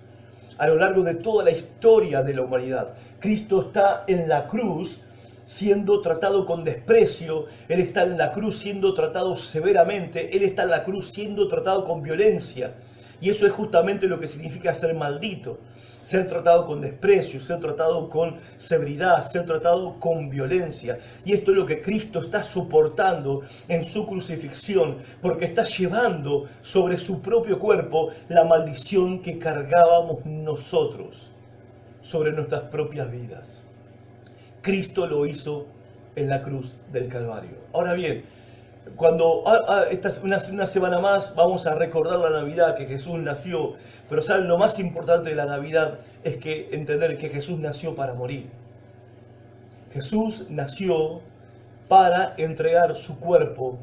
[SPEAKER 1] a lo largo de toda la historia de la humanidad. Cristo está en la cruz siendo tratado con desprecio, Él está en la cruz siendo tratado severamente, Él está en la cruz siendo tratado con violencia. Y eso es justamente lo que significa ser maldito, ser tratado con desprecio, ser tratado con severidad, ser tratado con violencia. Y esto es lo que Cristo está soportando en su crucifixión, porque está llevando sobre su propio cuerpo la maldición que cargábamos nosotros sobre nuestras propias vidas. Cristo lo hizo en la cruz del Calvario. Ahora bien, cuando una semana más vamos a recordar la Navidad, que Jesús nació, pero ¿saben? Lo más importante de la Navidad es que entender que Jesús nació para morir. Jesús nació para entregar su cuerpo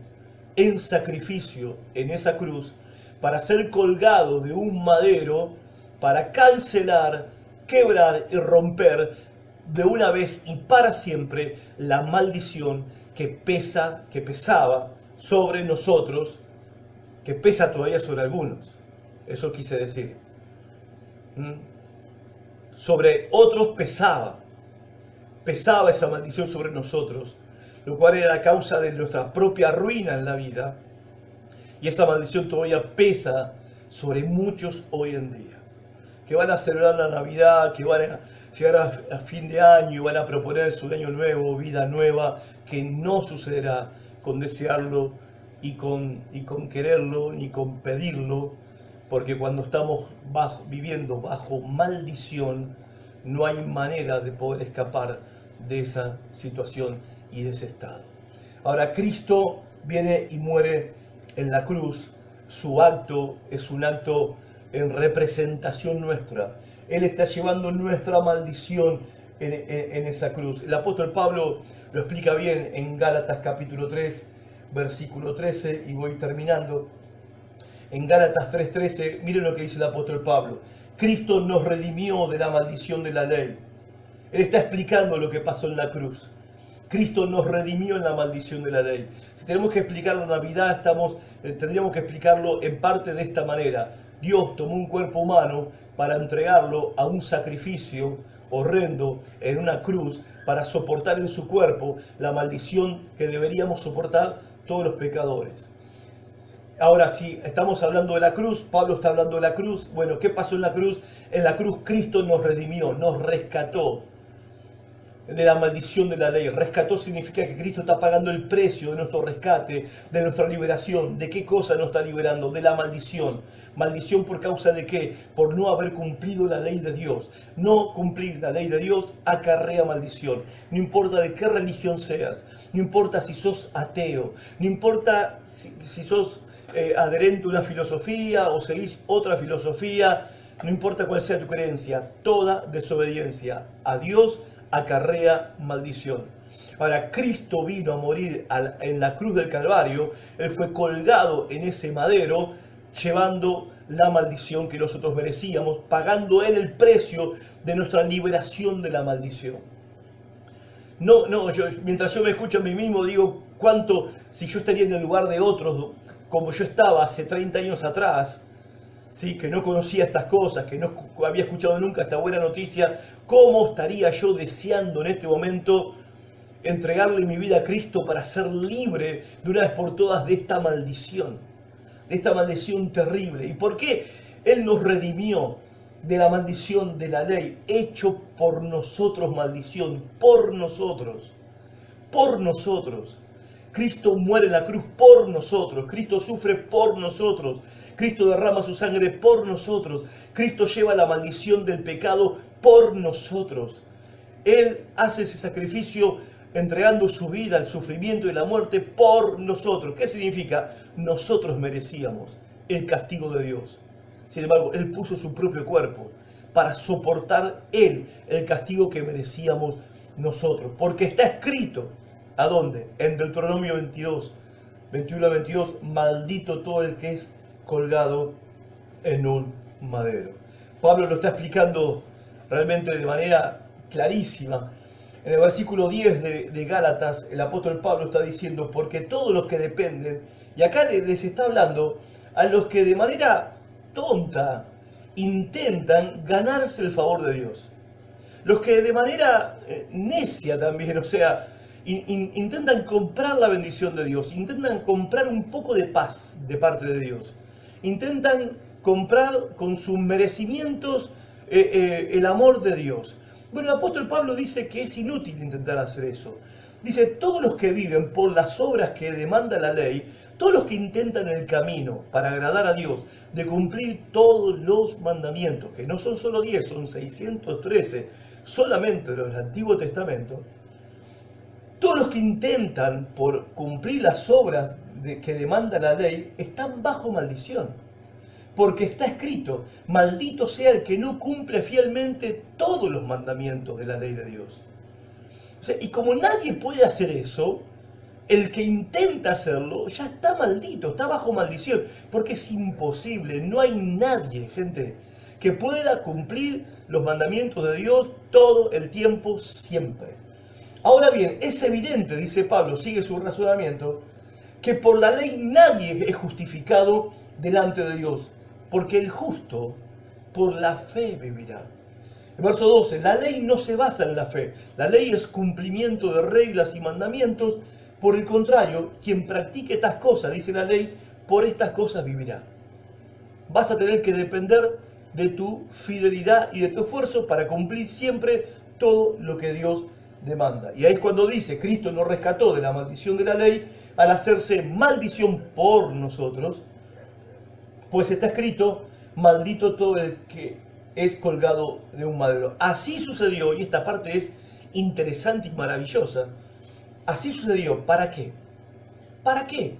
[SPEAKER 1] en sacrificio en esa cruz, para ser colgado de un madero, para cancelar, quebrar y romper de una vez y para siempre la maldición que pesaba sobre nosotros, que pesa todavía sobre algunos. Eso quise decir. Sobre otros pesaba esa maldición sobre nosotros, lo cual era la causa de nuestra propia ruina en la vida. Y esa maldición todavía pesa sobre muchos hoy en día, que van a celebrar la Navidad, que van a llegar a fin de año y van a proponer su año nuevo, vida nueva, que no sucederá con desearlo y con quererlo, ni con pedirlo, porque cuando estamos viviendo bajo maldición, no hay manera de poder escapar de esa situación y de ese estado. Ahora, Cristo viene y muere en la cruz. Su acto es un acto en representación nuestra. Él está llevando nuestra maldición en esa cruz. El apóstol Pablo lo explica bien en Gálatas capítulo 3, versículo 13, y voy terminando. En Gálatas 3:13, miren lo que dice el apóstol Pablo. Cristo nos redimió de la maldición de la ley. Él está explicando lo que pasó en la cruz. Cristo nos redimió en la maldición de la ley. Si tenemos que explicar la Navidad, tendríamos que explicarlo en parte de esta manera. Dios tomó un cuerpo humano para entregarlo a un sacrificio horrendo en una cruz, para soportar en su cuerpo la maldición que deberíamos soportar todos los pecadores. Ahora, si estamos hablando de la cruz, Pablo está hablando de la cruz. Bueno, ¿qué pasó en la cruz? En la cruz Cristo nos redimió, nos rescató de la maldición de la ley. Rescató significa que Cristo está pagando el precio de nuestro rescate, de nuestra liberación. ¿De qué cosa nos está liberando? De la maldición. ¿Maldición por causa de qué? Por no haber cumplido la ley de Dios. No cumplir la ley de Dios acarrea maldición. No importa de qué religión seas, no importa si sos ateo, no importa si sos adherente a una filosofía o seguís otra filosofía, no importa cuál sea tu creencia, toda desobediencia a Dios acarrea maldición. Ahora, Cristo vino a morir en la cruz del Calvario, Él fue colgado en ese madero, llevando la maldición que nosotros merecíamos, pagando Él el precio de nuestra liberación de la maldición. Mientras yo me escucho a mí mismo, digo, cuánto, si yo estaría en el lugar de otros, como yo estaba hace 30 años atrás, ¿sí? Que no conocía estas cosas, que no había escuchado nunca esta buena noticia, ¿cómo estaría yo deseando en este momento entregarle mi vida a Cristo para ser libre de una vez por todas de esta maldición terrible? ¿Y por qué Él nos redimió de la maldición de la ley, hecho por nosotros maldición, por nosotros? Cristo muere en la cruz por nosotros, Cristo sufre por nosotros, Cristo derrama su sangre por nosotros, Cristo lleva la maldición del pecado por nosotros. Él hace ese sacrificio entregando su vida al sufrimiento y la muerte por nosotros. ¿Qué significa? Nosotros merecíamos el castigo de Dios. Sin embargo, Él puso su propio cuerpo para soportar Él el castigo que merecíamos nosotros. Porque está escrito, ¿a dónde? En Deuteronomio 22, 21 a 22, maldito todo el que es colgado en un madero. Pablo lo está explicando realmente de manera clarísima. En el versículo 10 de Gálatas, el apóstol Pablo está diciendo, porque todos los que dependen, y acá les está hablando a los que de manera tonta intentan ganarse el favor de Dios. Los que de manera necia también, o sea, intentan comprar la bendición de Dios, intentan comprar un poco de paz de parte de Dios, intentan comprar con sus merecimientos el amor de Dios. Bueno, el apóstol Pablo dice que es inútil intentar hacer eso. Dice, todos los que viven por las obras que demanda la ley, todos los que intentan el camino para agradar a Dios, de cumplir todos los mandamientos, que no son solo 10, son 613, solamente de los del Antiguo Testamento, todos los que intentan por cumplir las obras que demanda la ley, están bajo maldición. Porque está escrito, maldito sea el que no cumple fielmente todos los mandamientos de la ley de Dios. O sea, y como nadie puede hacer eso, el que intenta hacerlo ya está maldito, está bajo maldición, porque es imposible, no hay nadie, gente, que pueda cumplir los mandamientos de Dios todo el tiempo, siempre. Ahora bien, es evidente, dice Pablo, sigue su razonamiento, que por la ley nadie es justificado delante de Dios, porque el justo por la fe vivirá. El verso 12, la ley no se basa en la fe, la ley es cumplimiento de reglas y mandamientos. Por el contrario, quien practique estas cosas, dice la ley, por estas cosas vivirá. Vas a tener que depender de tu fidelidad y de tu esfuerzo para cumplir siempre todo lo que Dios demanda. Y ahí es cuando dice, Cristo nos rescató de la maldición de la ley al hacerse maldición por nosotros, pues está escrito, maldito todo el que es colgado de un madero. Así sucedió, y esta parte es interesante y maravillosa. Así sucedió. ¿Para qué? ¿Para qué?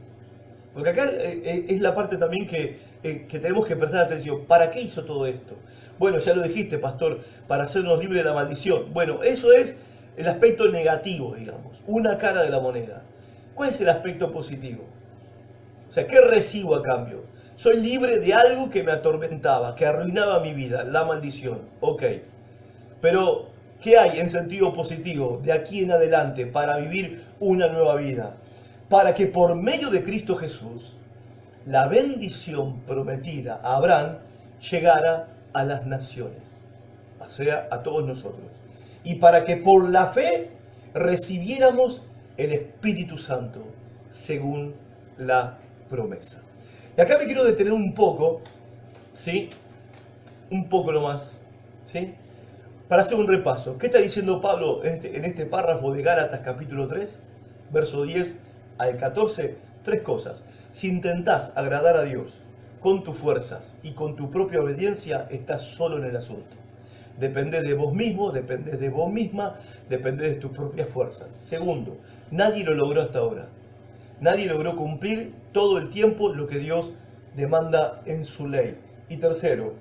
[SPEAKER 1] Porque acá es la parte también que tenemos que prestar atención. ¿Para qué hizo todo esto? Bueno, ya lo dijiste, pastor, para hacernos libres de la maldición. Bueno, eso es el aspecto negativo, digamos, una cara de la moneda. ¿Cuál es el aspecto positivo? O sea, ¿qué recibo a cambio? Soy libre de algo que me atormentaba, que arruinaba mi vida, la maldición. Ok, pero ¿qué hay en sentido positivo de aquí en adelante para vivir una nueva vida? Para que por medio de Cristo Jesús, la bendición prometida a Abraham llegara a las naciones, o sea, a todos nosotros. Y para que por la fe recibiéramos el Espíritu Santo, según la promesa. Y acá me quiero detener un poco, ¿sí? Un poco nomás, ¿sí? Para hacer un repaso. ¿Qué está diciendo Pablo en este párrafo de Gálatas capítulo 3, verso 10 al 14? Tres cosas. Si intentás agradar a Dios con tus fuerzas y con tu propia obediencia, estás solo en el asunto. Dependés de vos mismo, dependés de vos misma, dependés de tus propias fuerzas. Segundo, nadie lo logró hasta ahora. Nadie logró cumplir todo el tiempo lo que Dios demanda en su ley. Y tercero,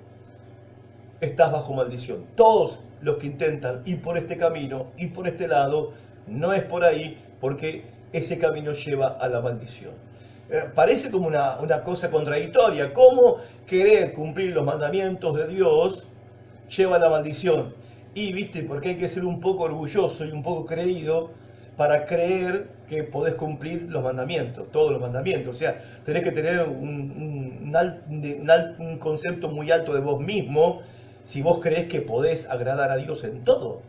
[SPEAKER 1] estás bajo maldición. Todos los que intentan ir por este camino, ir por este lado, No es por ahí, porque ese camino lleva a la maldición. Parece como una cosa contradictoria. ¿Cómo querer cumplir los mandamientos de Dios lleva a la maldición? Y viste, porque hay que ser un poco orgulloso y un poco creído para creer que podés cumplir los mandamientos, todos los mandamientos. O sea, tenés que tener un concepto muy alto de vos mismo si vos creés que podés agradar a Dios en todo.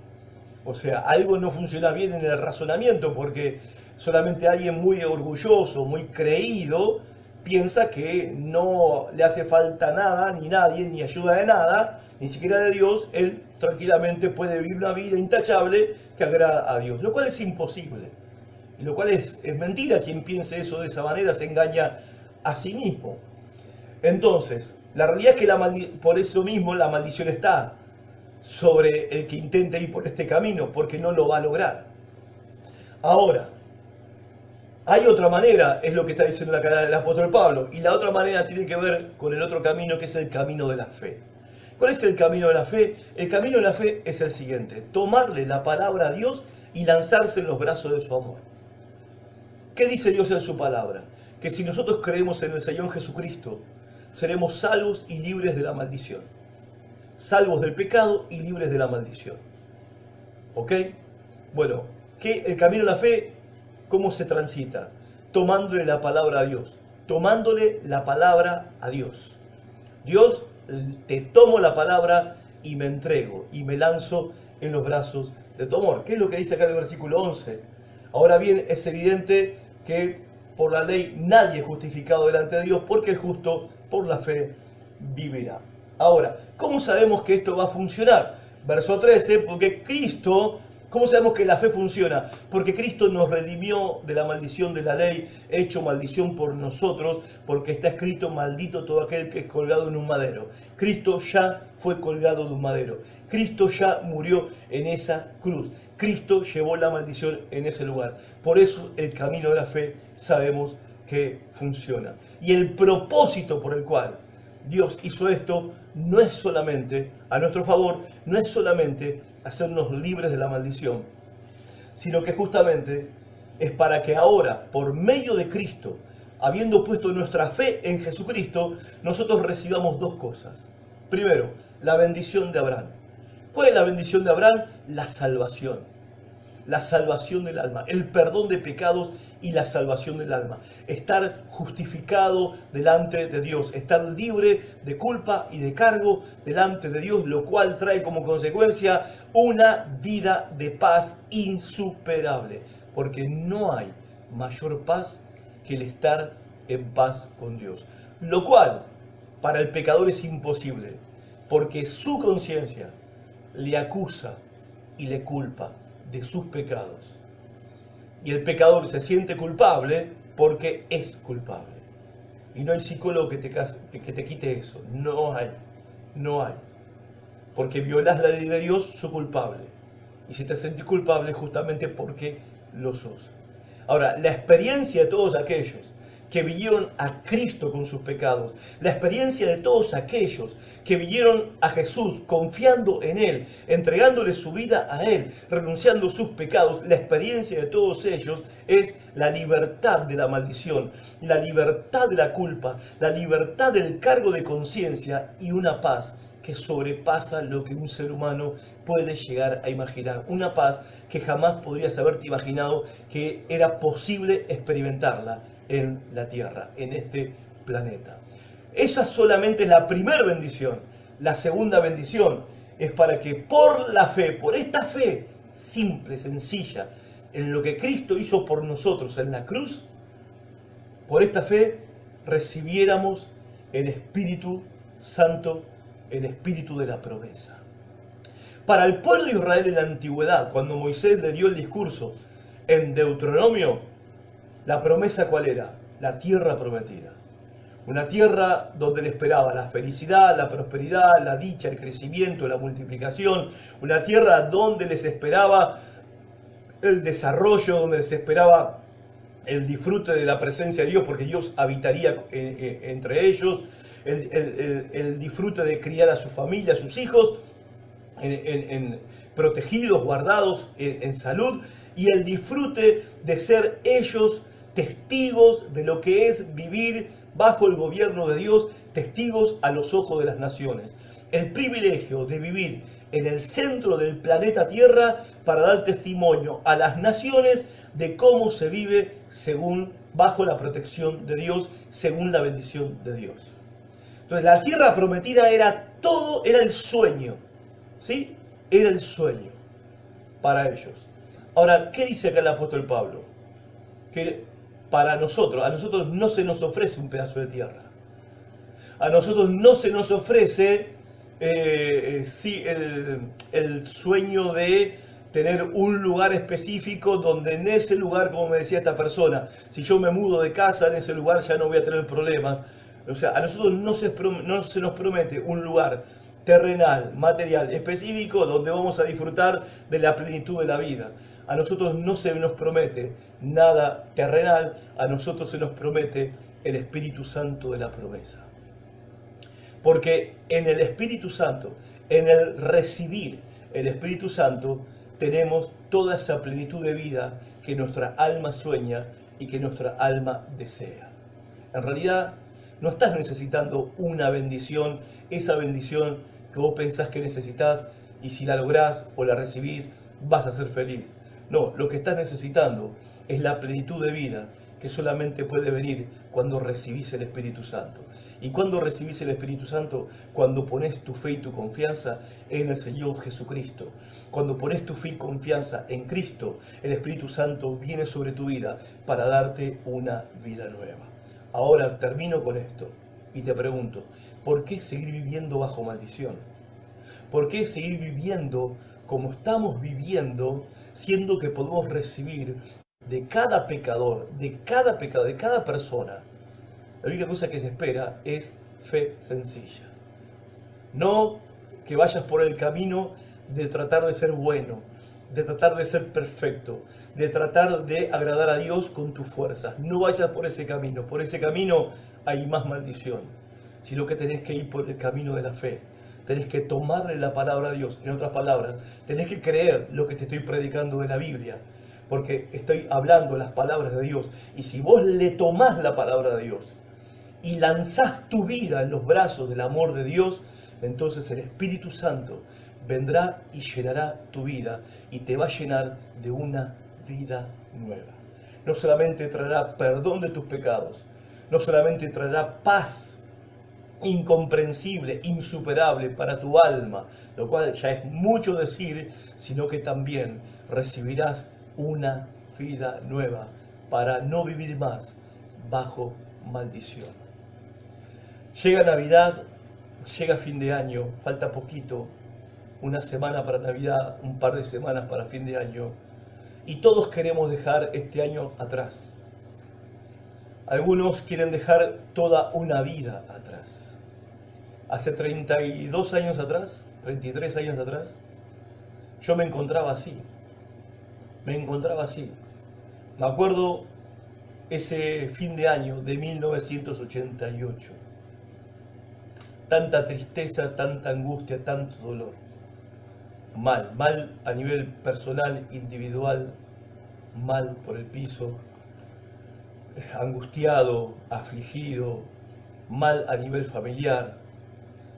[SPEAKER 1] O sea, algo no funciona bien en el razonamiento, porque solamente alguien muy orgulloso, muy creído, piensa que no le hace falta nada, ni nadie, ni ayuda de nada, ni siquiera de Dios. Él tranquilamente puede vivir una vida intachable que agrada a Dios, lo cual es imposible. Y lo cual es mentira. Quien piense eso de esa manera se engaña a sí mismo. Entonces, la realidad es que por eso mismo la maldición está sobre el que intente ir por este camino, porque no lo va a lograr. Ahora, hay otra manera, es lo que está diciendo el apóstol Pablo, y la otra manera tiene que ver con el otro camino, que es el camino de la fe. ¿Cuál es el camino de la fe? El camino de la fe es el siguiente: tomarle la palabra a Dios y lanzarse en los brazos de su amor. ¿Qué dice Dios en su palabra? Que si nosotros creemos en el Señor Jesucristo, seremos salvos y libres de la maldición. Salvos del pecado y libres de la maldición. ¿Ok? Bueno, el camino de la fe, ¿cómo se transita? Tomándole la palabra a Dios. Tomándole la palabra a Dios. Dios, te tomo la palabra y me entrego y me lanzo en los brazos de tu amor. ¿Qué es lo que dice acá en el versículo 11? Ahora bien, es evidente que por la ley nadie es justificado delante de Dios, porque el justo por la fe vivirá. Ahora, ¿cómo sabemos que esto va a funcionar? Verso 13, porque Cristo, ¿cómo sabemos que la fe funciona? Porque Cristo nos redimió de la maldición de la ley, hecho maldición por nosotros, porque está escrito: maldito todo aquel que es colgado en un madero. Cristo ya fue colgado de un madero. Cristo ya murió en esa cruz. Cristo llevó la maldición en ese lugar. Por eso el camino de la fe sabemos que funciona. Y el propósito por el cual Dios hizo esto no es solamente a nuestro favor, no es solamente hacernos libres de la maldición, sino que justamente es para que ahora, por medio de Cristo, habiendo puesto nuestra fe en Jesucristo, nosotros recibamos dos cosas. Primero, la bendición de Abraham. ¿Cuál es la bendición de Abraham? La salvación del alma, el perdón de pecados y la salvación del alma. Estar justificado delante de Dios, estar libre de culpa y de cargo delante de Dios, lo cual trae como consecuencia una vida de paz insuperable, porque no hay mayor paz que el estar en paz con Dios, lo cual para el pecador es imposible, porque su conciencia le acusa y le culpa de sus pecados. Y el pecador se siente culpable porque es culpable. Y no hay psicólogo que te quite eso. No hay. Porque violás la ley de Dios, sos culpable. Y si te sentís culpable, justamente porque lo sos. Ahora, la experiencia de todos aquellos que vinieron a Cristo con sus pecados, la experiencia de todos aquellos que vinieron a Jesús confiando en Él, entregándole su vida a Él, renunciando a sus pecados, la experiencia de todos ellos es la libertad de la maldición, la libertad de la culpa, la libertad del cargo de conciencia y una paz que sobrepasa lo que un ser humano puede llegar a imaginar. Una paz que jamás podrías haberte imaginado que era posible experimentarla en la tierra, en este planeta. Esa solamente es la primera bendición. La segunda bendición es para que por la fe, por esta fe simple, sencilla, en lo que Cristo hizo por nosotros en la cruz, por esta fe recibiéramos el Espíritu Santo, el Espíritu de la promesa. Para el pueblo de Israel en la antigüedad, cuando Moisés le dio el discurso en Deuteronomio, la promesa ¿cuál era? La tierra prometida. Una tierra donde le esperaba la felicidad, la prosperidad, la dicha, el crecimiento, la multiplicación. Una tierra donde les esperaba el desarrollo, donde les esperaba el disfrute de la presencia de Dios, porque Dios habitaría entre ellos. El disfrute de criar a su familia, a sus hijos, protegidos, guardados en salud. y el disfrute de ser ellos testigos de lo que es vivir bajo el gobierno de Dios, testigos a los ojos de las naciones. El privilegio de vivir en el centro del planeta Tierra para dar testimonio a las naciones de cómo se vive bajo la protección de Dios, según la bendición de Dios. Entonces la tierra prometida era todo, era el sueño, ¿sí? Era el sueño para ellos. Ahora, ¿qué dice acá el apóstol Pablo? Que a nosotros no se nos ofrece un pedazo de tierra. A nosotros no se nos ofrece el sueño de tener un lugar específico donde en ese lugar, como me decía esta persona, si yo me mudo de casa, en ese lugar ya no voy a tener problemas. O sea, a nosotros no se nos promete un lugar terrenal, material, específico, donde vamos a disfrutar de la plenitud de la vida. A nosotros no se nos promete nada terrenal, a nosotros se nos promete el Espíritu Santo de la promesa. Porque en el Espíritu Santo, en el recibir el Espíritu Santo, tenemos toda esa plenitud de vida que nuestra alma sueña y que nuestra alma desea. En realidad, no estás necesitando una bendición, esa bendición que vos pensás que necesitas, y si la lográs o la recibís, vas a ser feliz. No, lo que estás necesitando es la plenitud de vida que solamente puede venir cuando recibís el Espíritu Santo. Y cuando recibís el Espíritu Santo, cuando pones tu fe y tu confianza en el Señor Jesucristo. Cuando pones tu fe y confianza en Cristo, el Espíritu Santo viene sobre tu vida para darte una vida nueva. Ahora termino con esto y te pregunto, ¿por qué seguir viviendo bajo maldición? ¿Por qué seguir viviendo como estamos viviendo, siendo que podemos recibir de cada pecador, de cada persona? La única cosa que se espera es fe sencilla. No que vayas por el camino de tratar de ser bueno, de tratar de ser perfecto, de tratar de agradar a Dios con tus fuerzas. No vayas por ese camino. Por ese camino hay más maldición. Sino que tenés que ir por el camino de la fe. Tenés que tomarle la palabra a Dios. En otras palabras, tenés que creer lo que te estoy predicando de la Biblia. Porque estoy hablando las palabras de Dios. Y si vos le tomás la palabra de Dios y lanzás tu vida en los brazos del amor de Dios, entonces el Espíritu Santo vendrá y llenará tu vida y te va a llenar de una vida nueva. No solamente traerá perdón de tus pecados, no solamente traerá paz incomprensible, insuperable para tu alma, lo cual ya es mucho decir, sino que también recibirás una vida nueva para no vivir más bajo maldición. Llega Navidad, llega fin de año, falta poquito, una semana para Navidad, un par de semanas para fin de año, y todos queremos dejar este año atrás. Algunos quieren dejar toda una vida atrás. Hace 32 años atrás, 33 años atrás, yo me encontraba así. Me acuerdo ese fin de año de 1988. Tanta tristeza, tanta angustia, tanto dolor. Mal a nivel personal, individual, mal por el piso, angustiado, afligido, mal a nivel familiar.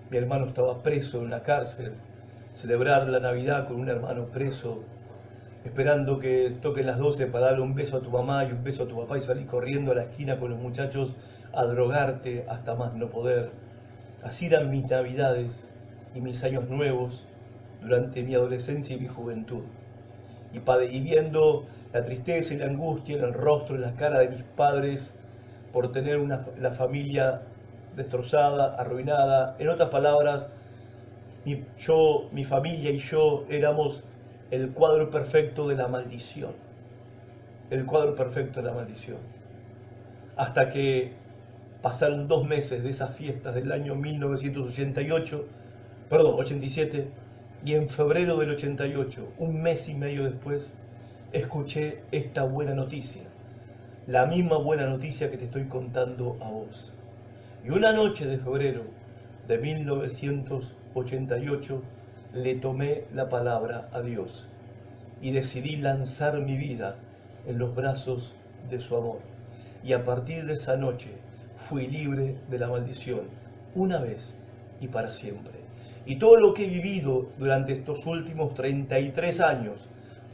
[SPEAKER 1] Mi hermano estaba preso en una cárcel, celebrar la Navidad con un hermano preso, esperando que toquen las 12 para darle un beso a tu mamá y un beso a tu papá y salir corriendo a la esquina con los muchachos a drogarte hasta más no poder. Así eran mis Navidades y mis años nuevos durante mi adolescencia y mi juventud. Y viendo la tristeza y la angustia en el rostro, en la cara de mis padres por tener la familia destrozada, arruinada. En otras palabras, mi familia y yo éramos el cuadro perfecto de la maldición. El cuadro perfecto de la maldición. Hasta que pasaron 2 meses de esas fiestas del año 87, y en febrero del 88, un mes y medio después, escuché esta buena noticia. La misma buena noticia que te estoy contando a vos. Y una noche de febrero de 1988 le tomé la palabra a Dios. y decidí lanzar mi vida en los brazos de su amor. Y a partir de esa noche fui libre de la maldición, una vez y para siempre. Y todo lo que he vivido durante estos últimos 33 años,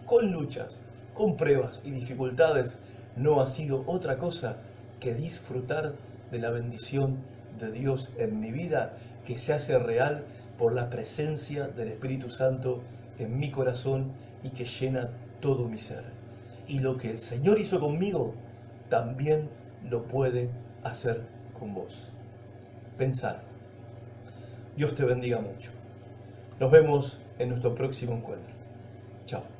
[SPEAKER 1] con luchas, con pruebas y dificultades, no ha sido otra cosa que disfrutar de la bendición de Dios en mi vida, que se hace real por la presencia del Espíritu Santo en mi corazón y que llena todo mi ser. Y lo que el Señor hizo conmigo, también lo puede hacer con vos. Pensar. Dios te bendiga mucho. Nos vemos en nuestro próximo encuentro. Chao.